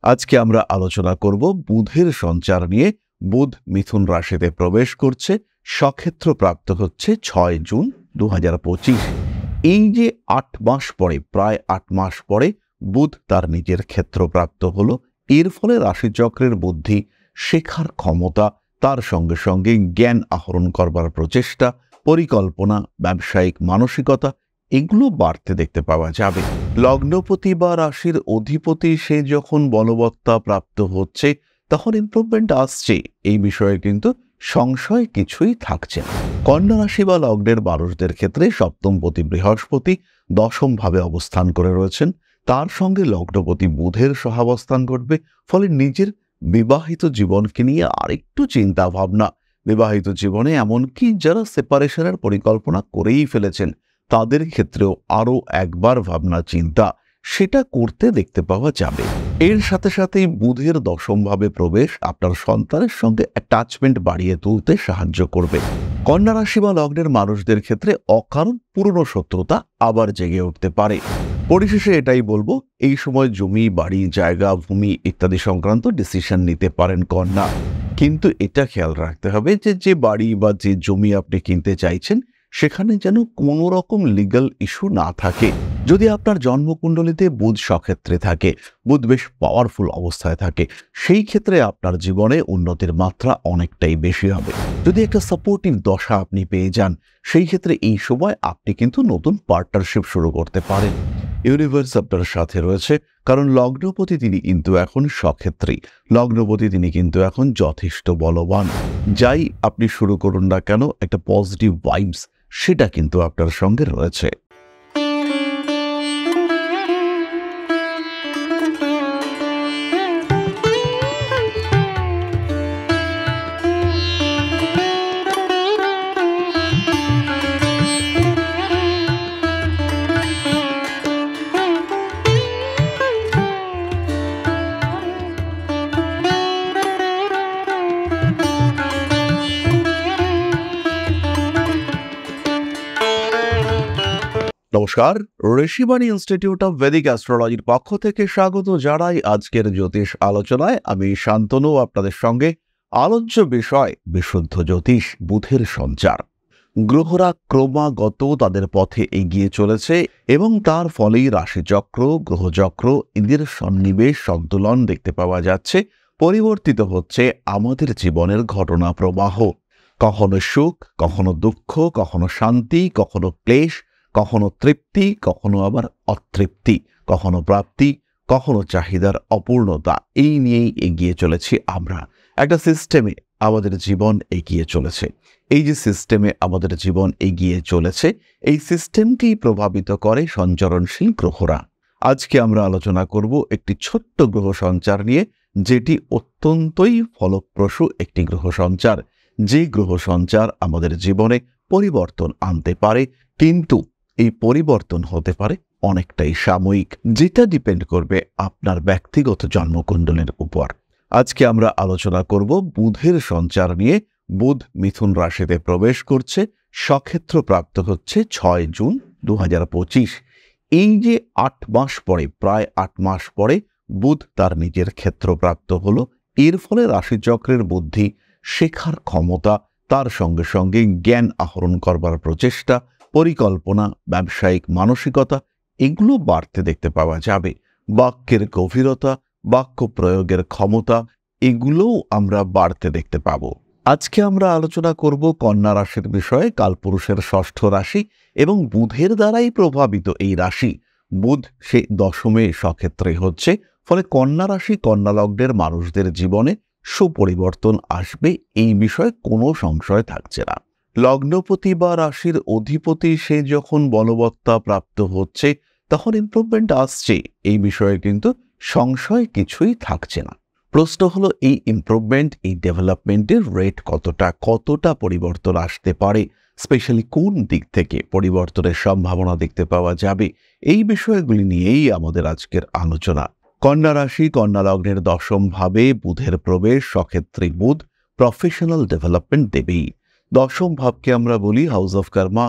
আজকে আমরা আলোচনা করব বুধের সঞ্চার নিয়ে। বুধ মিথুন রাশিতে প্রবেশ করছে, স্বক্ষেত্র প্রাপ্ত হচ্ছে 6 জুন 2025। এই যে 8 মাস পরে, প্রায় 8 মাস পরে বুধ তার নিজের ক্ষেত্র প্রাপ্ত হলো। এর ফলে রাশিচক্রের বুদ্ধি, শেখার ক্ষমতা, তার সঙ্গে সঙ্গে জ্ঞান আহরণ করবার প্রচেষ্টা, পরিকল্পনা, ব্যবসায়িক মানসিকতা এগুলো বাড়তে দেখতে পাওয়া যাবে। লগ্নপতি বা রাশির অধিপতি সে যখন বলবত্তা প্রাপ্ত হচ্ছে, তখন ইমপ্রুভমেন্ট আসছে, এই বিষয়ে কিন্তু সংশয় কিছুই থাকছে না। কন্যা রাশি বা লগ্নের মানুষদের ক্ষেত্রে সপ্তমপতি বৃহস্পতি দশম ভাবে অবস্থান করে রয়েছেন। তার সঙ্গে লগ্নপতি বুধের সহাবস্থান ঘটবে, ফলে নিজের বিবাহিত জীবনকে নিয়ে আরেকটু চিন্তা ভাবনা, বিবাহিত জীবনে এমনকি যারা সেপারেশনের পরিকল্পনা করেই ফেলেছেন তাদের ক্ষেত্রেও আরও একবার ভাবনা চিন্তা সেটা করতে দেখতে পাওয়া যাবে। এর সাথে সাথেই বুধের দশমভাবে প্রবেশ আপনার সন্তানের সঙ্গে অ্যাটাচমেন্ট বাড়িয়ে তুলতে সাহায্য করবে। কন্যা রাশি বা লগ্নের মানুষদের ক্ষেত্রে অকারণ পুরনো শত্রুতা আবার জেগে উঠতে পারে। পরিশেষে এটাই বলবো, এই সময় জমি, বাড়ি, জায়গা, ভূমি ইত্যাদি সংক্রান্ত ডিসিশন নিতে পারেন কন্যা। কিন্তু এটা খেয়াল রাখতে হবে যে বাড়ি বা যে জমি আপনি কিনতে চাইছেন সেখানে যেন কোনো রকম লিগ্যাল ইস্যু না থাকে। যদি আপনার জন্মকুণ্ডলিতে বুধ স্বক্ষেত্রে থাকে, বুধ বেশ পাওয়ারফুল অবস্থায় থাকে, সেই ক্ষেত্রে আপনার জীবনে উন্নতির মাত্রা অনেকটাই বেশি হবে। যদি একটা সাপোর্টিভ দশা আপনি পেয়ে যান, সেই ক্ষেত্রে এই সময় আপনি কিন্তু নতুন পার্টনারশিপ শুরু করতে পারেন। ইউনিভার্স আপনার সাথে রয়েছে, কারণ লগ্নপতি তিনি কিন্তু এখন স্বক্ষেত্রী, লগ্নপতি তিনি কিন্তু এখন যথেষ্ট বলবান। যাই আপনি শুরু করুন না কেন, একটা পজিটিভ ভাইবস সেটা কিন্তু আপনার সঙ্গে রয়েছে। নমস্কার, ঋষিবাণী ইনস্টিটিউট অফ ভেদিক অ্যাস্ট্রোলজির পক্ষ থেকে স্বাগত জানাই আজকের জ্যোতিষ আলোচনায়। আমি শান্তনু, আপনাদের সঙ্গে আলোচ্য বিষয় বিশুদ্ধ জ্যোতিষ, বুধের সঞ্চার। গ্রহরা ক্রমাগত তাদের পথে এগিয়ে চলেছে এবং তার ফলেই রাশিচক্র, গ্রহচক্র এদের সন্নিবেশ, সন্তুলন দেখতে পাওয়া যাচ্ছে। পরিবর্তিত হচ্ছে আমাদের জীবনের ঘটনা প্রবাহ। কখনো সুখ, কখনো দুঃখ, কখনো শান্তি, কখনো ক্লেশ, কখনো তৃপ্তি, কখনো আবার অতৃপ্তি, কখনো প্রাপ্তি, কখনো চাহিদার অপূর্ণতা, এই নিয়েই এগিয়ে চলেছি আমরা। একটা সিস্টেমে আমাদের জীবন এগিয়ে চলেছে। এই যে সিস্টেমে আমাদের জীবন এগিয়ে চলেছে, এই সিস্টেমকেই প্রভাবিত করে সঞ্চরণশীল গ্রহরা। আজকে আমরা আলোচনা করব একটি ছোট্ট গ্রহ সঞ্চার নিয়ে, যেটি অত্যন্তই ফলপ্রসূ একটি গ্রহ সঞ্চার। যে গ্রহ সঞ্চার আমাদের জীবনে পরিবর্তন আনতে পারে, কিন্তু এই পরিবর্তন হতে পারে অনেকটাই সাময়িক, যেটা ডিপেন্ড করবে আপনার ব্যক্তিগত জন্মকুণ্ডলের উপর। আজকে আমরা আলোচনা করব বুধের সঞ্চার নিয়ে। বুধ মিথুন রাশিতে প্রবেশ করছে, স্বক্ষেত্র প্রাপ্ত হচ্ছে 6 জুন 2025। এই যে 8 মাস পরে, প্রায় 8 মাস পরে বুধ তার নিজের ক্ষেত্র প্রাপ্ত হলো। এর ফলে রাশিচক্রের বুদ্ধি, শেখার ক্ষমতা, তার সঙ্গে সঙ্গে জ্ঞান আহরণ করবার প্রচেষ্টা, পরিকল্পনা, ব্যবসায়িক মানসিকতা এগুলো বাড়তে দেখতে পাওয়া যাবে। বাক্যের গভীরতা, বাক্য প্রয়োগের ক্ষমতা এগুলোও আমরা বাড়তে দেখতে পাব। আজকে আমরা আলোচনা করব কন্যা রাশির বিষয়ে। কালপুরুষের ষষ্ঠ রাশি এবং বুধের দ্বারাই প্রভাবিত এই রাশি। বুধ সে দশমে স্বক্ষেত্রে হচ্ছে, ফলে কন্যা রাশি, কন্যা লগ্নের মানুষদের জীবনে সুপরিবর্তন আসবে, এই বিষয়ে কোনো সংশয় থাকছে না। লগ্নপতি বা রাশির অধিপতি সে যখন বলবত্তা প্রাপ্ত হচ্ছে, তখন ইমপ্রুভমেন্ট আসছে, এই বিষয়ে কিন্তু সংশয় কিছুই থাকছে না। প্রশ্ন হলো, এই ইমপ্রুভমেন্ট, এই ডেভেলপমেন্টের রেট কতটা পরিবর্তন আসতে পারে, স্পেশালি কোন দিক থেকে পরিবর্তনের সম্ভাবনা দেখতে পাওয়া যাবে, এই বিষয়গুলি নিয়েই আমাদের আজকের আলোচনা। কন্যা রাশি, কন্যা লগ্নের দশম ভাবে বুধের প্রবেশ, স্বক্ষেত্রী বুধ প্রফেশনাল ডেভেলপমেন্ট দেবেই। দশম ভাবকে আমরা বলি হাউস অফ কর্মা,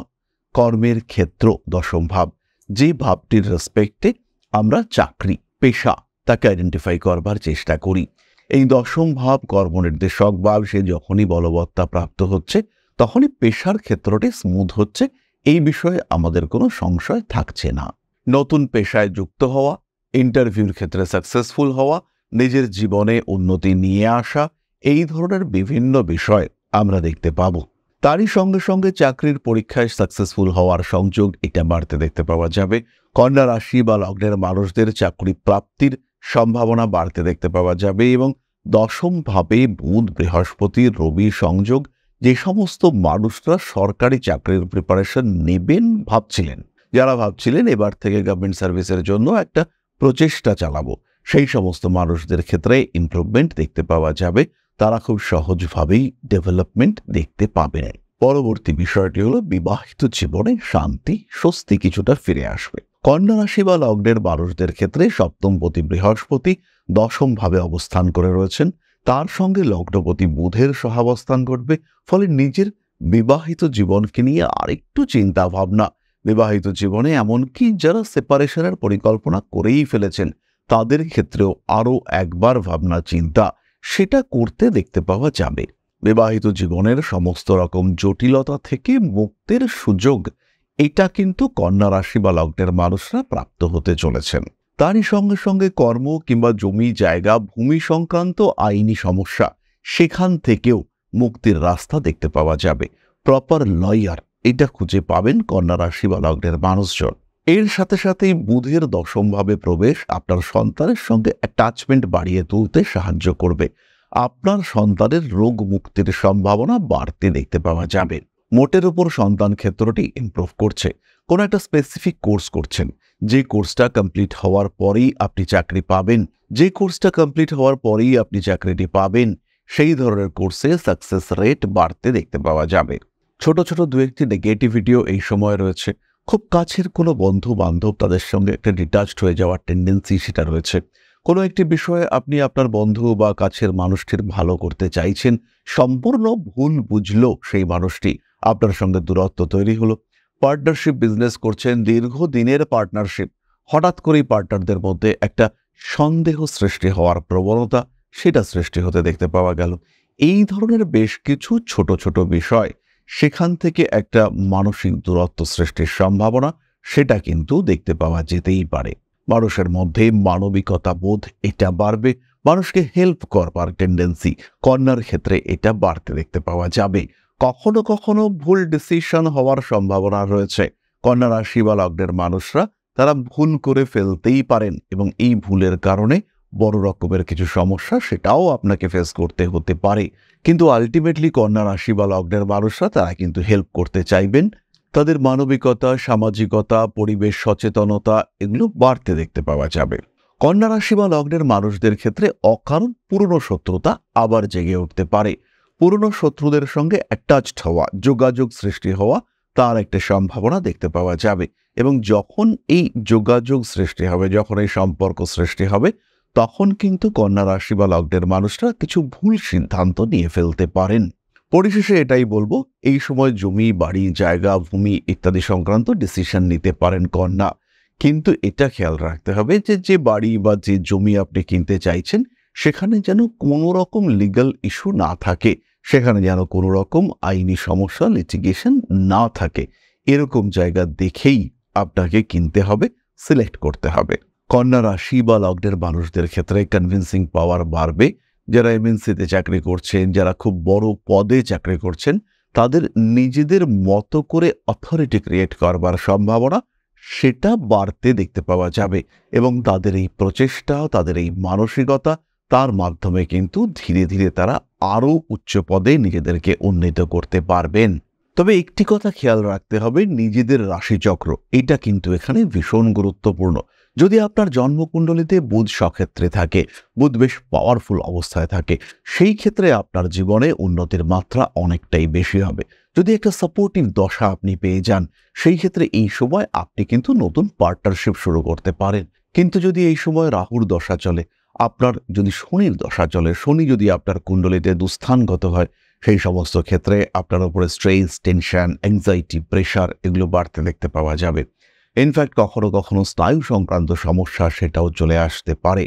কর্মের ক্ষেত্র দশম ভাব, যে ভাবটির রেসপেক্টে আমরা চাকরি, পেশা, তাকে আইডেন্টিফাই করবার চেষ্টা করি। এই দশম ভাব কর্মনির্দেশক ভাব, সে যখনই বলবত্তা প্রাপ্ত হচ্ছে তখনই পেশার ক্ষেত্রটি স্মুথ হচ্ছে, এই বিষয়ে আমাদের কোনো সংশয় থাকছে না। নতুন পেশায় যুক্ত হওয়া, ইন্টারভিউর ক্ষেত্রে সাকসেসফুল হওয়া, নিজের জীবনে উন্নতি নিয়ে আসা, এই ধরনের বিভিন্ন বিষয় আমরা দেখতে পাব। তারই সঙ্গে সঙ্গে চাকরির পরীক্ষায় সাকসেসফুল হওয়ার সংযোগ এটা বাড়তে দেখতে পাওয়া যাবে। কন্যা রাশি বা লগ্নের মানুষদের চাকরি প্রাপ্তির সম্ভাবনা বাড়তে দেখতে পাওয়া যাবে এবং দশম ভাবে বুধ, বৃহস্পতি, রবি সংযোগ, যে সমস্ত মানুষরা সরকারি চাকরির প্রিপারেশন নেবেন ভাবছিলেন, যারা ভাবছিলেন এবার থেকে গভর্নমেন্ট সার্ভিসের জন্য একটা প্রচেষ্টা চালাবো, সেই সমস্ত মানুষদের ক্ষেত্রে ইমপ্রুভমেন্ট দেখতে পাওয়া যাবে। তারা খুব সহজভাবেই ডেভেলপমেন্ট দেখতে পাবেন। পরবর্তী বিষয়টি হলো বিবাহিত জীবনে শান্তি, স্বস্তি কিছুটা ফিরে আসবে। কন্যা রাশি বা লগ্নের মানুষদের ক্ষেত্রে সপ্তমপতি বৃহস্পতি দশম ভাবে অবস্থান করে রয়েছেন, তার সঙ্গে লগ্নপতি বুধের সহাবস্থান ঘটবে। ফলে নিজের বিবাহিত জীবনকে নিয়ে আরেকটু চিন্তা ভাবনা, বিবাহিত জীবনে এমনকি যারা সেপারেশনের পরিকল্পনা করেই ফেলেছেন তাদের ক্ষেত্রেও আরও একবার ভাবনা চিন্তা সেটা করতে দেখতে পাওয়া যাবে। বিবাহিত জীবনের সমস্ত রকম জটিলতা থেকে মুক্তির সুযোগ এটা কিন্তু কন্যা রাশি বা লগ্নের মানুষরা প্রাপ্ত হতে চলেছেন। তারই সঙ্গে সঙ্গে কর্ম কিংবা জমি জায়গা ভূমি সংক্রান্ত আইনি সমস্যা, সেখান থেকেও মুক্তির রাস্তা দেখতে পাওয়া যাবে। প্রপার লয়ার এটা খুঁজে পাবেন কন্যা রাশি বা লগ্নের মানুষজন। এর সাথে সাথেই বুধের দশমভাবে প্রবেশ আপনার সন্তানের সঙ্গে অ্যাটাচমেন্ট বাড়িয়ে তুলতে সাহায্য করবে। আপনার সন্তানের রোগ মুক্তির সম্ভাবনা বাড়তে দেখতে পাওয়া যাবে। মোটের উপর সন্তান ক্ষেত্রটি ইমপ্রুভ করছে। কোনো একটা স্পেসিফিক কোর্স করছেন, যে কোর্সটা কমপ্লিট হওয়ার পরেই আপনি চাকরি পাবেন, যে কোর্সটা কমপ্লিট হওয়ার পরেই আপনি চাকরিটি পাবেন, সেই ধরনের কোর্সে সাকসেস রেট বাড়তে দেখতে পাওয়া যাবে। ছোট ছোট দু একটি নেগেটিভিটিও এই সময় রয়েছে। খুব কাছের কোনো বন্ধু বান্ধব, তাদের সঙ্গে একটা ডিটাচড হয়ে যাওয়ার টেন্ডেন্সি সেটা রয়েছে। কোনো একটি বিষয়ে আপনি আপনার বন্ধু বা কাছের মানুষটির ভালো করতে চাইছেন, সম্পূর্ণ ভুল বুঝলো সেই মানুষটি, আপনার সঙ্গে দূরত্ব তৈরি হলো। পার্টনারশিপ বিজনেস করছেন, দীর্ঘদিনের পার্টনারশিপ, হঠাৎ করেই পার্টনারদের মধ্যে একটা সন্দেহ সৃষ্টি হওয়ার প্রবণতা সেটা সৃষ্টি হতে দেখতে পাওয়া গেল। এই ধরনের বেশ কিছু ছোট ছোট বিষয়, সেখান থেকে একটা মানসিক দূরত্ব সৃষ্টির সম্ভাবনা সেটা কিন্তু দেখতে পাওয়া যেতেই পারে। মানুষের মধ্যে মানবিকতা বোধ এটা বাড়বে, মানুষকে হেল্প করবার টেন্ডেন্সি কন্যার ক্ষেত্রে এটা বাড়তে দেখতে পাওয়া যাবে। কখনো কখনো ভুল ডিসিশন হওয়ার সম্ভাবনা রয়েছে। কন্যা রাশি বা লগ্নের মানুষরা তারা ভুল করে ফেলতেই পারেন এবং এই ভুলের কারণে বড় রকমের কিছু সমস্যা সেটাও আপনাকে ফেস করতে হতে পারে। কিন্তু আলটিমেটলি কন্যা রাশি বা লগ্নের মানুষরা তারা কিন্তু হেল্প করতে চাইবেন। তাদের মানবিকতা, সামাজিকতা, পরিবেশ সচেতনতা এগুলো বাড়তে দেখতে পাওয়া যাবে। কন্যা রাশি বা লগ্নের মানুষদের ক্ষেত্রে অকারণ পুরনো শত্রুতা আবার জেগে উঠতে পারে। পুরনো শত্রুদের সঙ্গে অ্যাটাচড হওয়া, যোগাযোগ সৃষ্টি হওয়া, তার একটা সম্ভাবনা দেখতে পাওয়া যাবে। এবং যখন এই যোগাযোগ সৃষ্টি হবে, যখন এই সম্পর্ক সৃষ্টি হবে, তখন কিন্তু কন্যা রাশি বা লগ্নের মানুষরা কিছু ভুল সিদ্ধান্ত নিয়ে ফেলতে পারেন। পরিশেষে এটাই বলবো, এই সময় জমি, বাড়ি, জায়গা, ভূমি ইত্যাদি সংক্রান্ত ডিসিশন নিতে পারেন কন্যা। কিন্তু এটা খেয়াল রাখতে হবে যে যে বাড়ি বা যে জমি আপনি কিনতে চাইছেন সেখানে যেন কোনো রকম লিগ্যাল ইস্যু না থাকে, সেখানে যেন কোনো রকম আইনি সমস্যা, লিটিগেশন না থাকে। এরকম জায়গা দেখেই আপনাকে কিনতে হবে, সিলেক্ট করতে হবে। কন্যা রাশি বা লগ্নের মানুষদের ক্ষেত্রে কনভিন্সিং পাওয়ার বাড়বে। যারা এমএনসিতে চাকরি করছেন, যারা খুব বড় পদে চাকরি করছেন, তাদের নিজেদের মতো করে অথরিটি ক্রিয়েট করবার সম্ভাবনা সেটা বাড়তে দেখতে পাওয়া যাবে এবং তাদের এই প্রচেষ্টা, তাদের এই মানসিকতা, তার মাধ্যমে কিন্তু ধীরে ধীরে তারা আরও উচ্চ পদে নিজেদেরকে উন্নীত করতে পারবেন। তবে একটি কথা খেয়াল রাখতে হবে, নিজেদের রাশিচক্র এটা কিন্তু এখানে ভীষণ গুরুত্বপূর্ণ। যদি আপনার জন্মকুণ্ডলিতে বুধ সক্ষেত্রে থাকে, বুধ বেশ পাওয়ারফুল অবস্থায় থাকে, সেই ক্ষেত্রে আপনার জীবনে উন্নতির মাত্রা অনেকটাই বেশি হবে। যদি একটা সাপোর্টিভ দশা আপনি পেয়ে যান, সেই ক্ষেত্রে এই সময় আপনি কিন্তু নতুন পার্টনারশিপ শুরু করতে পারেন। কিন্তু যদি এই সময় রাহুর দশা চলে, আপনার যদি শনির দশা চলে, শনি যদি আপনার কুণ্ডলিতে দুস্থানগত হয়, সেই সমস্ত ক্ষেত্রে আপনার উপরে স্ট্রেস, টেনশন, অ্যাংজাইটি, প্রেশার এগুলো বাড়তে দেখতে পাওয়া যাবে। ইনফ্যাক্ট কখনো কখনো স্নায়ু সংক্রান্ত সমস্যা সেটাও চলে আসতে পারে।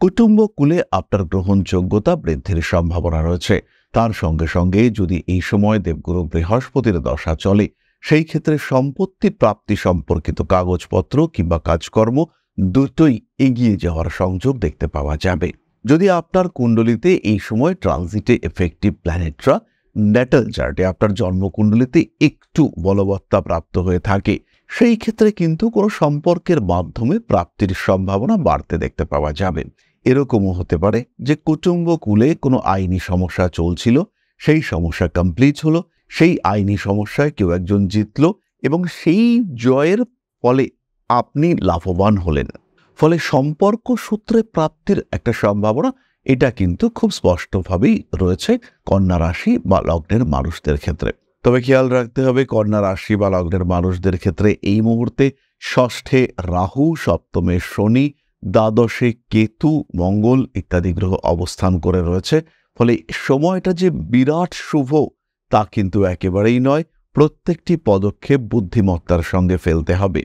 কুটুম্বকূলে আপনার গ্রহণযোগ্যতা বৃদ্ধির সম্ভাবনা রয়েছে। তার সঙ্গে সঙ্গে যদি এই সময় দেবগুরু বৃহস্পতির দশা চলে, সেই ক্ষেত্রে সম্পত্তি প্রাপ্তি সম্পর্কিত কাগজপত্র কিংবা কাজকর্ম দুটোই এগিয়ে যাওয়ার সংযোগ দেখতে পাওয়া যাবে। যদি আপনার কুণ্ডলিতে এই সময় ট্রানজিটে এফেক্টিভ প্ল্যানেটরা ন্যাটাল চার্টে আপনার জন্মকুণ্ডলিতে একটু বলবত্তা প্রাপ্ত হয়ে থাকে, সেই ক্ষেত্রে কিন্তু কোনো সম্পর্কের মাধ্যমে প্রাপ্তির সম্ভাবনা বাড়তে দেখতে পাওয়া যাবে। এরকমও হতে পারে যে কুটুম্বকূলে কোনো আইনি সমস্যা চলছিল, সেই সমস্যা কমপ্লিট হলো, সেই আইনি সমস্যায় কেউ একজন জিতল এবং সেই জয়ের ফলে আপনি লাভবান হলেন। ফলে সম্পর্ক সূত্রে প্রাপ্তির একটা সম্ভাবনা এটা কিন্তু খুব স্পষ্টভাবেই রয়েছে কন্যা রাশি বা লগ্নের মানুষদের ক্ষেত্রে। তবে খেয়াল রাখতে হবে, কন্যা রাশি বা লগ্নের মানুষদের ক্ষেত্রে এই মুহূর্তে ষষ্ঠে রাহু, সপ্তমে শনি, দ্বাদশে কেতু, মঙ্গল ইত্যাদি গ্রহ অবস্থান করে রয়েছে। ফলে সময়টা যে বিরাট শুভ তা কিন্তু একেবারেই নয়। প্রত্যেকটি পদক্ষেপ বুদ্ধিমত্তার সঙ্গে ফেলতে হবে।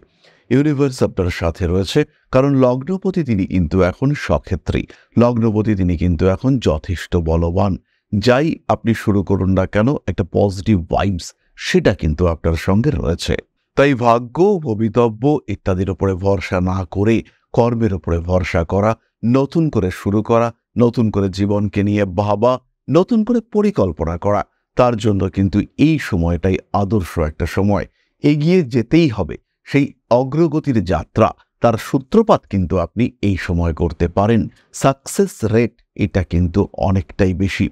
ইউনিভার্স আপনার সাথে রয়েছে, কারণ লগ্নপতি তিনি কিন্তু এখন সক্ষেত্রী, লগ্নপতি তিনি কিন্তু এখন যথেষ্ট বলবান। যাই আপনি শুরু করুন না কেন, একটা পজিটিভ ভাইবস সেটা কিন্তু আপনার সঙ্গে রয়েছে। তাই ভাগ্য, ভবিতব্য ইত্যাদির উপরে ভরসা না করে কর্মের উপরে ভরসা করা, নতুন করে শুরু করা, নতুন করে জীবনকে নিয়ে ভাবা, নতুন করে পরিকল্পনা করা, তার জন্য কিন্তু এই সময়টাই আদর্শ একটা সময়। এগিয়ে যেতেই হবে। সেই অগ্রগতির যাত্রা, তার সূত্রপাত কিন্তু আপনি এই সময় করতে পারেন। সাকসেস রেট এটা কিন্তু অনেকটাই বেশি।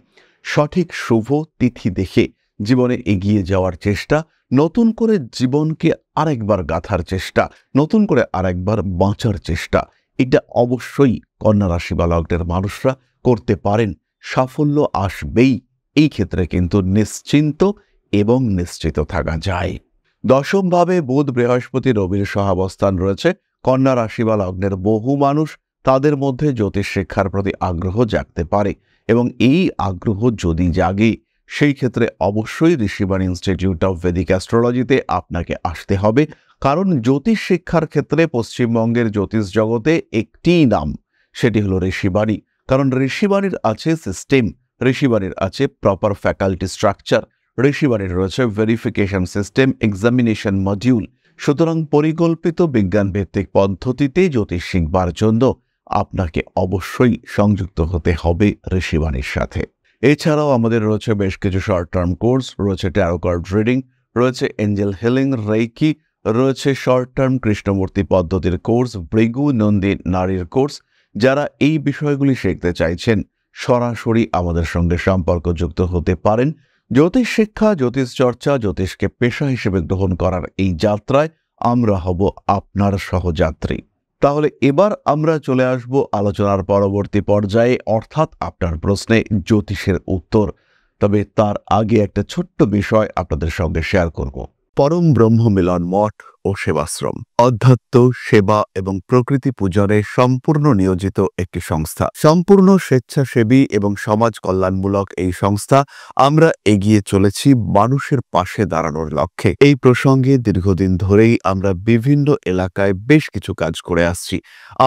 সঠিক শুভ তিথি দেখে জীবনে এগিয়ে যাওয়ার চেষ্টা, নতুন করে জীবনকে আরেকবার গাঁথার চেষ্টা, নতুন করে আরেকবার বাঁচার চেষ্টা, এটা অবশ্যই কন্যা রাশি বা লগ্নের মানুষরা করতে পারেন। সাফল্য আসবেই, এই ক্ষেত্রে কিন্তু নিশ্চিন্ত এবং নিশ্চিত থাকা যায়। দশমভাবে বুধ, বৃহস্পতি, রবির সহাবস্থান রয়েছে। কন্যা রাশি বা লগ্নের বহু মানুষ, তাদের মধ্যে জ্যোতিষ শিক্ষার প্রতি আগ্রহ জাগতে পারে এবং এই আগ্রহ যদি জাগে, সেই ক্ষেত্রে অবশ্যই ঋষিবাণী ইনস্টিটিউট অফ ভেদিক অ্যাস্ট্রোলজিতে আপনাকে আসতে হবে। কারণ জ্যোতিষ শিক্ষার ক্ষেত্রে পশ্চিমবঙ্গের জ্যোতিষ জগতে একটিই নাম, সেটি হলো ঋষিবাণী। কারণ ঋষিবাণীর আছে সিস্টেম, ঋষিবাণীর আছে প্রপার ফ্যাকাল্টি স্ট্রাকচার, ঋষিবাণীর রয়েছে ভেরিফিকেশন সিস্টেম, এক্সামিনেশন মডিউল। সুতরাং পরিকল্পিত বিজ্ঞানভিত্তিক পদ্ধতিতে জ্যোতিষ শিখবার জন্য আপনাকে অবশ্যই সংযুক্ত হতে হবে ঋষিবাণীর সাথে। এছাড়াও আমাদের রয়েছে বেশ কিছু শর্ট টার্ম কোর্স, রয়েছে ট্যারো কার্ড রিডিং, রয়েছে এঞ্জেল হিলিং, রেইকি, রয়েছে শর্ট টার্ম কৃষ্ণমূর্তি পদ্ধতির কোর্স, ভৃগু নন্দী নারীর কোর্স। যারা এই বিষয়গুলি শিখতে চাইছেন সরাসরি আমাদের সঙ্গে সম্পর্কযুক্ত হতে পারেন। জ্যোতিষ শিক্ষা, জ্যোতিষ চর্চা, জ্যোতিষকে পেশা হিসেবে গ্রহণ করার এই যাত্রায় আমরা হব আপনার সহযাত্রী। তাহলে এবার আমরা চলে আসব আলোচনার পরবর্তী পর্যায়ে, অর্থাৎ আপনার প্রশ্নে জ্যোতিষের উত্তর। তবে তার আগে একটা ছোট্ট বিষয় আপনাদের সঙ্গে শেয়ার করব। পরম ব্রহ্ম মিলন মঠ ও সেবাশ্রম অধ্যাত্ম, সেবা এবং প্রকৃতি পূজনে সম্পূর্ণ নিয়োজিত একটি সংস্থা। সম্পূর্ণ স্বেচ্ছাসেবী এবং সমাজ কল্যাণমূলক এই সংস্থা। আমরা এগিয়ে চলেছি মানুষের পাশে দাঁড়ানোর লক্ষ্যে। এই প্রসঙ্গে দীর্ঘদিন ধরেই আমরা বিভিন্ন এলাকায় বেশ কিছু কাজ করে আসছি।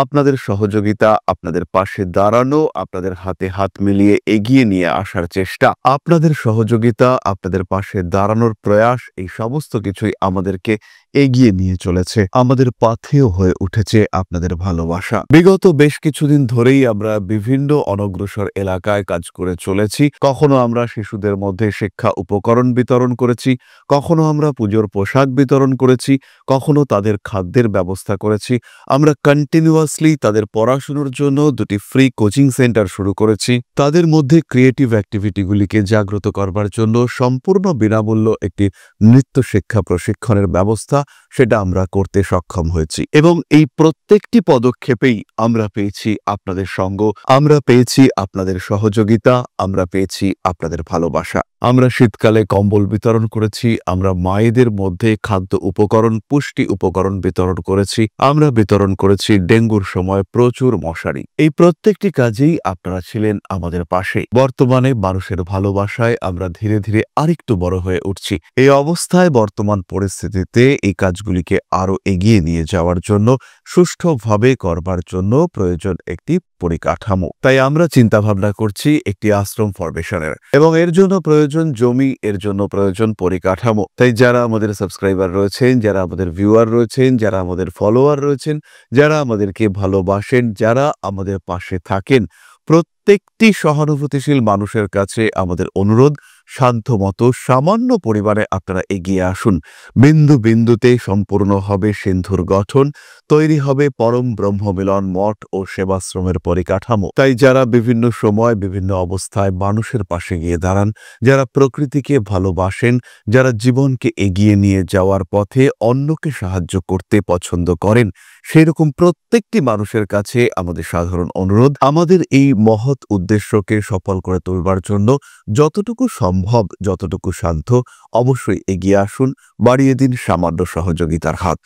আপনাদের সহযোগিতা, আপনাদের পাশে দাঁড়ানো, আপনাদের হাতে হাত মিলিয়ে এগিয়ে নিয়ে আসার চেষ্টা, আপনাদের সহযোগিতা, আপনাদের পাশে দাঁড়ানোর প্রয়াস, এই সমস্ত কিছুই আমাদেরকে এগিয়ে নিয়ে চলেছে। আমাদের পাথেয় হয়ে উঠেছে আপনাদের ভালোবাসা। বিগত বেশ কিছুদিন ধরেই আমরা বিভিন্ন অনগ্রসর এলাকায় কাজ করে চলেছি। কখনো আমরা শিশুদের মধ্যে শিক্ষা উপকরণ বিতরণ করেছি, কখনো আমরা পুজোর পোশাক বিতরণ করেছি, কখনো তাদের খাদ্যের ব্যবস্থা করেছি। আমরা কন্টিনিউয়াসলি তাদের পড়াশোনার জন্য 2টি ফ্রি কোচিং সেন্টার শুরু করেছি। তাদের মধ্যে ক্রিয়েটিভ অ্যাক্টিভিটিগুলিকে জাগ্রত করবার জন্য সম্পূর্ণ বিনামূল্য একটি নৃত্য শিক্ষা প্রশিক্ষণের ব্যবস্থা, সেটা আমরা করতে সক্ষম হয়েছি। এবং এই প্রত্যেকটি পদক্ষেপেই আমরা পেয়েছি আপনাদের সঙ্গ, আমরা পেয়েছি আপনাদের সহযোগিতা, আমরা পেয়েছি আপনাদের ভালোবাসা। আমরা শীতকালে কম্বল বিতরণ করেছি, আমরা মায়েদের মধ্যে খাদ্য উপকরণ, পুষ্টি উপকরণ বিতরণ করেছি, আমরা বিতরণ করেছি ডেঙ্গুর সময় প্রচুর মশারি। এই প্রত্যেকটি কাজেই আপনারা ছিলেন আমাদের পাশে। বর্তমানে মানুষের ভালোবাসায় আমরা ধীরে ধীরে আরেকটু বড় হয়ে উঠছি। এই অবস্থায় বর্তমান পরিস্থিতিতে এই কাজগুলিকে আরো এগিয়ে নিয়ে যাওয়ার জন্য, সুষ্ঠুভাবে করবার জন্য প্রয়োজন একটি পরিকাঠামো। তাই আমরা চিন্তা ভাবনা করছি একটি আশ্রম ফরমেশনের, এবং এর জন্য প্রয়োজন জমি, এর জন্য প্রয়োজন পরিকাঠামো। তাই যারা আমাদের সাবস্ক্রাইবার রয়েছেন, যারা আমাদের ভিউয়ার রয়েছেন, যারা আমাদের ফলোয়ার রয়েছেন, যারা আমাদেরকে ভালোবাসেন, যারা আমাদের পাশে থাকেন, প্রত্যেকটি সহানুভূতিশীল মানুষের কাছে আমাদের অনুরোধ, শান্তমতো সামান্য পরিমাণে আপনারা এগিয়ে আসুন। বিন্দু বিন্দুতে সম্পূর্ণ হবে সিন্ধুর গঠন, তৈরি হবে পরম ব্রহ্মমিলন মঠ ও সেবাশ্রমের পরিকাঠামো। তাই যারা বিভিন্ন সময় বিভিন্ন অবস্থায় মানুষের পাশে গিয়ে দাঁড়ান, যারা প্রকৃতিকে ভালোবাসেন, যারা জীবনকে এগিয়ে নিয়ে যাওয়ার পথে অন্যকে সাহায্য করতে পছন্দ করেন, সেরকম প্রত্যেকটি মানুষের কাছে আমাদের সাধারণ অনুরোধ, আমাদের এই মহৎ উদ্দেশ্যকে সফল করে তুলবার জন্য যতটুকু সম্ভব, যতটুকু সাধ্য অবশ্যই এগিয়ে আসুন, বাড়িয়ে দিন সামান্য সহযোগিতার হাত।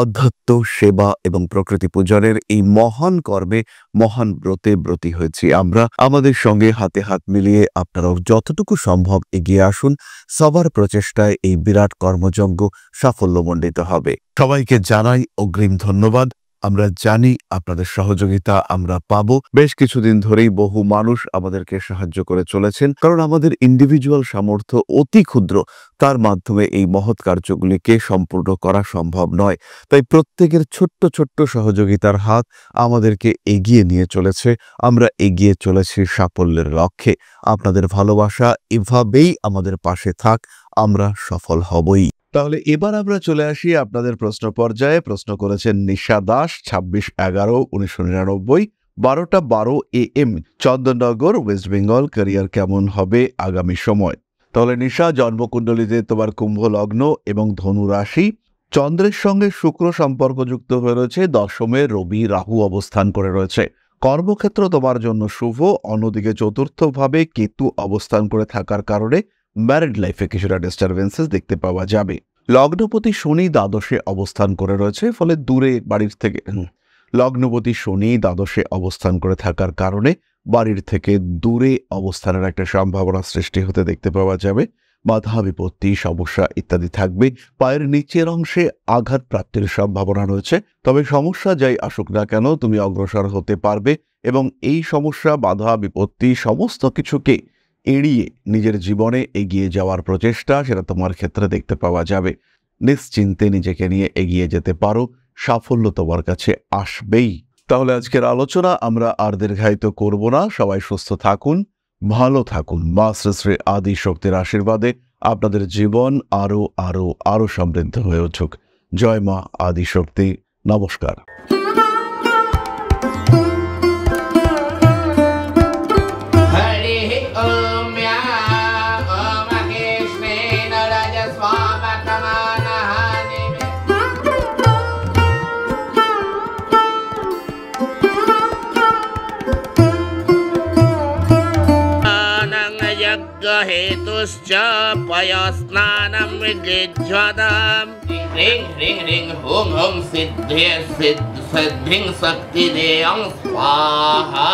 অধ্যাত্ম, সেবা এবং প্রকৃতি পূজনের এই মহান কর্মে, মহান ব্রতে ব্রতী হয়েছি আমরা। আমাদের সঙ্গে হাতে হাত মিলিয়ে আপনারাও যতটুকু সম্ভব এগিয়ে আসুন। সবার প্রচেষ্টায় এই বিরাট কর্মযজ্ঞ সাফল্যমণ্ডিত হবে। সবাইকে জানাই অগ্রিম ধন্যবাদ। আমরা জানি আপনাদের সহযোগিতা আমরা পাবো। বেশ কিছুদিন ধরেই বহু মানুষ আমাদেরকে সাহায্য করে চলেছেন, কারণ আমাদের ইন্ডিভিজুয়াল সামর্থ্য অতি ক্ষুদ্র, তার মাধ্যমে এই মহৎ কার্যগুলিকে সম্পূর্ণ করা সম্ভব নয়। তাই প্রত্যেকের ছোট্ট ছোট্ট সহযোগিতার হাত আমাদেরকে এগিয়ে নিয়ে চলেছে। আমরা এগিয়ে চলেছি সাফল্যের লক্ষ্যে। আপনাদের ভালোবাসা এভাবেই আমাদের পাশে থাক, আমরা সফল হবই। তাহলে এবার আমরা চলে আসি আপনাদের প্রশ্ন পর্যায়ে। প্রশ্ন করেছেন Nisha Das, 26/11/1999, 12:12 AM, Chandannagar, West Bengal. Career কেমন হবে আগামী সময়? তাহলে নিশা, জন্মকুণ্ডলিতে তোমার কুম্ভ লগ্ন এবং ধনু রাশি, চন্দ্রের সঙ্গে শুক্র সম্পর্কযুক্ত হয়ে রয়েছে, দশমে রবি রাহু অবস্থান করে রয়েছে। কর্মক্ষেত্র তোমার জন্য শুভ, অন্যদিকে চতুর্থভাবে কেতু অবস্থান করে থাকার কারণে ম্যারিড লাইফে কিছুটা ডিস্টারবেন্সেস দেখতে পাওয়া যাবে। লগ্নপতি শনি দ্বাদশে অবস্থান করে রয়েছে, ফলে দূরে বাড়ির থেকে লগ্নপতি শনি দ্বাদশে অবস্থান করে থাকার কারণে বাড়ির থেকে দূরে অবস্থানের একটা সম্ভাবনা সৃষ্টি হতে দেখতে পাওয়া যাবে। বাধা বিপত্তি, সমস্যা ইত্যাদি থাকবে। পায়ের নিচের অংশে আঘাত প্রাপ্তির সম্ভাবনা রয়েছে, তবে সমস্যা যাই আসুক না কেন তুমি অগ্রসর হতে পারবে, এবং এই সমস্যা, বাধা বিপত্তি সমস্ত কিছুকে এড়িয়ে নিজের জীবনে এগিয়ে যাওয়ার প্রচেষ্টা, সেটা তোমার ক্ষেত্রে দেখতে পাওয়া যাবে। নিশ্চিন্তে নিজেকে নিয়ে এগিয়ে যেতে পারো, সাফল্য তোমার কাছে আসবেই। তাহলে আজকের আলোচনা আমরা আর দীর্ঘায়িত করব না। সবাই সুস্থ থাকুন, ভালো থাকুন। মা শ্রী শ্রী আদি শক্তির আশীর্বাদে আপনাদের জীবন আরো আরো আরো সমৃদ্ধ হয়ে উঠুক। জয় মা আদি শক্তি। নমস্কার। हेतुश्च पयस्नानं विजिह्वताम् ह्रीं ह्रीं ह्रीं हुं हुं सिद्धिं शक्तिदेयं स्वाहा।